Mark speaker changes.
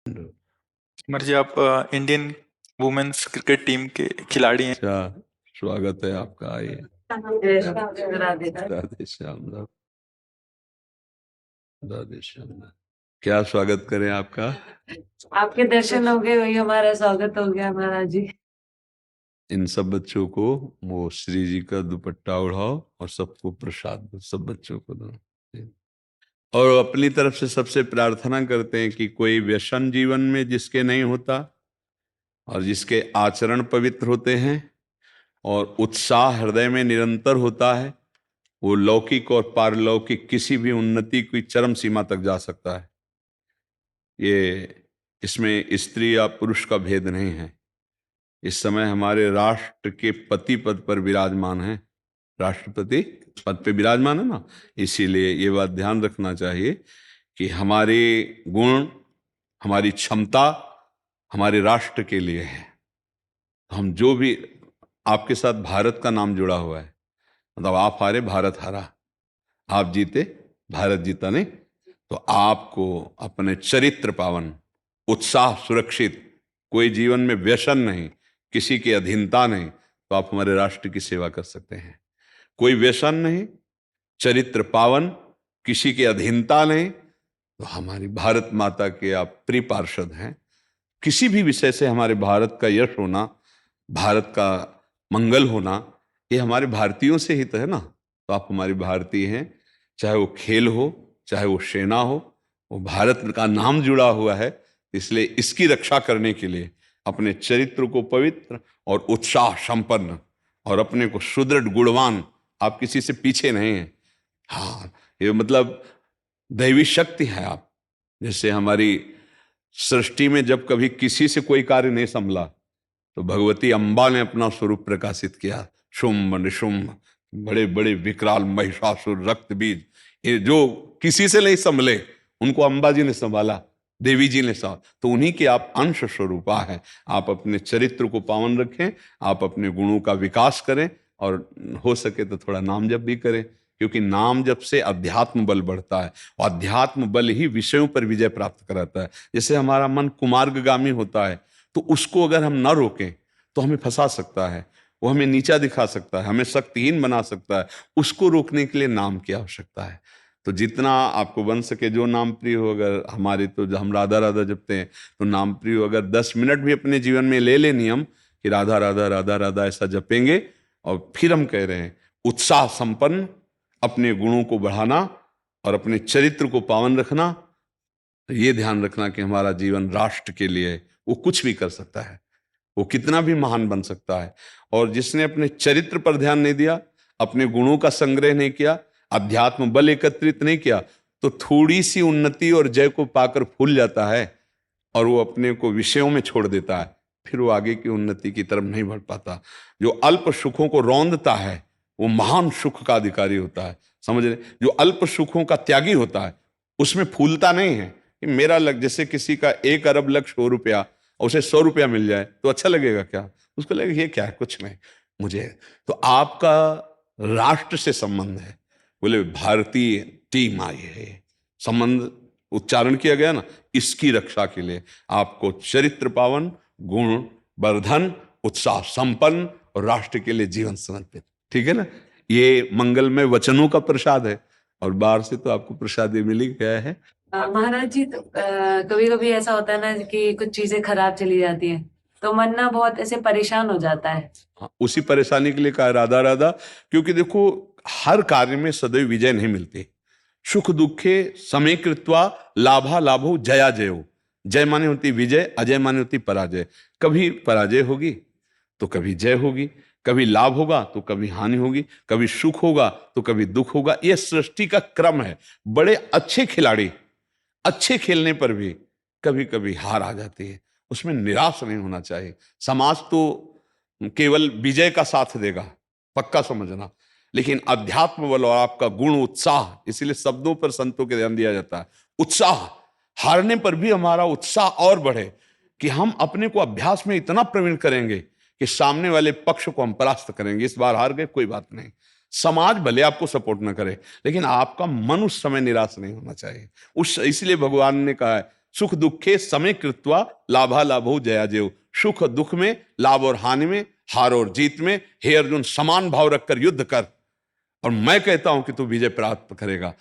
Speaker 1: कुमार जी, आप Indian women's cricket team के खिलाड़ी हैं।
Speaker 2: अच्छा, स्वागत है आपका। आइए। राधे श्याम, राधे श्याम। क्या स्वागत करें आपका?
Speaker 3: आपके दर्शन हो गए, वही हमारा स्वागत हो गया महाराज जी।
Speaker 2: इन सब बच्चों को वो श्री जी का दुपट्टा उड़ाओ और सबको प्रसाद दो, सब बच्चों को दो। और अपनी तरफ से सबसे प्रार्थना करते हैं कि कोई व्यसन जीवन में जिसके नहीं होता और जिसके आचरण पवित्र होते हैं और उत्साह हृदय में निरंतर होता है, वो लौकिक और पारलौकिक किसी भी उन्नति की चरम सीमा तक जा सकता है। ये इसमें स्त्री या पुरुष का भेद नहीं है। इस समय हमारे राष्ट्र के पति पद पर विराजमान है, राष्ट्रपति पद पे विराजमान है ना, इसीलिए ये बात ध्यान रखना चाहिए कि हमारे गुण, हमारी क्षमता हमारे राष्ट्र के लिए है। हम जो भी, आपके साथ भारत का नाम जुड़ा हुआ है, मतलब आप हारे भारत हारा, आप जीते भारत जीता, नहीं? तो आपको अपने चरित्र पावन, उत्साह सुरक्षित, कोई जीवन में व्यसन नहीं, किसी की अधीनता नहीं, तो आप हमारे राष्ट्र की सेवा कर सकते हैं। कोई व्यसन नहीं, चरित्र पावन, किसी की अधीनता नहीं, तो हमारी भारत माता के आप प्रिय पार्षद हैं। किसी भी विषय से हमारे भारत का यश होना, भारत का मंगल होना, ये हमारे भारतीयों से ही तो है ना। तो आप हमारी भारतीय हैं, चाहे वो खेल हो, चाहे वो सेना हो, वो भारत का नाम जुड़ा हुआ है। इसलिए इसकी रक्षा करने के लिए अपने चरित्र को पवित्र और उत्साह संपन्न और अपने को सुदृढ़ गुणवान, आप किसी से पीछे नहीं हैं। हाँ, ये मतलब दैवी शक्ति है आप। जैसे हमारी सृष्टि में जब कभी किसी से कोई कार्य नहीं संभला तो भगवती अम्बा ने अपना स्वरूप प्रकाशित किया। शुंभ निशुंभ, बड़े बड़े विकराल महिषासुर, रक्त बीज, ये जो किसी से नहीं संभले उनको अम्बा जी ने संभाला, देवी जी ने संभाला। तो उन्हीं के आप अंश स्वरूपा है। आप अपने चरित्र को पावन रखें, आप अपने गुणों का विकास करें और हो सके तो थोड़ा नाम जप भी करें, क्योंकि नाम जप से अध्यात्म बल बढ़ता है और अध्यात्म बल ही विषयों पर विजय प्राप्त कराता है। जैसे हमारा मन कुमार्गगामी होता है, तो उसको अगर हम न रोकें तो हमें फंसा सकता है, वो हमें नीचा दिखा सकता है, हमें शक्तिहीन बना सकता है। उसको रोकने के लिए नाम की आवश्यकता है। तो जितना आपको बन सके, जो नाम प्रिय हो, अगर हमारे तो हम राधा राधा जपते हैं, तो नाम प्रिय हो, अगर 10 मिनट भी अपने जीवन में ले ले नियम कि राधा राधा राधा राधा ऐसा जपेंगे, और फिर हम कह रहे हैं उत्साह संपन्न अपने गुणों को बढ़ाना और अपने चरित्र को पावन रखना। तो ये ध्यान रखना कि हमारा जीवन राष्ट्र के लिए वो कुछ भी कर सकता है, वो कितना भी महान बन सकता है। और जिसने अपने चरित्र पर ध्यान नहीं दिया, अपने गुणों का संग्रह नहीं किया, अध्यात्म बल एकत्रित नहीं किया, तो थोड़ी सी उन्नति और जय को पाकर फूल जाता है और वो अपने को विषयों में छोड़ देता है। फिर वो आगे की उन्नति की तरफ नहीं बढ़ पाता। जो अल्प सुखों को रौंदता है वो महान सुख का अधिकारी होता है, समझ रहे? जो अल्प सुखों का त्यागी होता है उसमें फूलता नहीं है कि मेरा लग, जैसे किसी का 1 अरब लग 100 रुपया और उसे 100 रुपया मिल जाए तो अच्छा लगेगा क्या? उसको लगेगा ये क्या है, कुछ नहीं मुझे। तो आपका राष्ट्र से संबंध है, बोले भारतीय टीम आई है, संबंध उच्चारण किया गया ना, इसकी रक्षा के लिए आपको चरित्र पावन, गुण वर्धन, उत्साह संपन्न और राष्ट्र के लिए जीवन समर्पित, ठीक है ना। ये मंगलमय वचनों का प्रसाद है और बाहर से तो आपको प्रसाद ये मिल ही गया है।
Speaker 3: महाराज जी, तो कभी कभी ऐसा होता है ना कि कुछ चीजें खराब चली जाती हैं, तो मन ना बहुत ऐसे परेशान हो जाता है।
Speaker 2: हाँ, उसी परेशानी के लिए कहा राधा राधा, क्योंकि देखो हर कार्य में सदैव विजय नहीं मिलती। सुख दुखे समय कृत्वा लाभा लाभो जया जयो। जय माने होती विजय, अजय माने होती पराजय। कभी पराजय होगी तो कभी जय होगी, कभी लाभ होगा तो कभी हानि होगी, कभी सुख होगा तो कभी दुख होगा। यह सृष्टि का क्रम है। बड़े अच्छे खिलाड़ी अच्छे खेलने पर भी कभी कभी हार आ जाती है, उसमें निराश नहीं होना चाहिए। समाज तो केवल विजय का साथ देगा, पक्का समझना, लेकिन अध्यात्म बल और आपका गुण उत्साह, इसीलिए शब्दों पर संतों के ध्यान दिया जाता है। उत्साह, हारने पर भी हमारा उत्साह और बढ़े कि हम अपने को अभ्यास में इतना प्रवीण करेंगे कि सामने वाले पक्ष को हम परास्त करेंगे। इस बार हार गए कोई बात नहीं, समाज भले आपको सपोर्ट न करे, लेकिन आपका मन उस समय निराश नहीं होना चाहिए। उस इसलिए भगवान ने कहा है सुख दुखे समय कृत्वा लाभा लाभो जया जेव। सुख दुख में, लाभ और हानि में, हार और जीत में हे अर्जुन समान भाव रखकर युद्ध कर, और मैं कहता हूं कि तू विजय प्राप्त करेगा।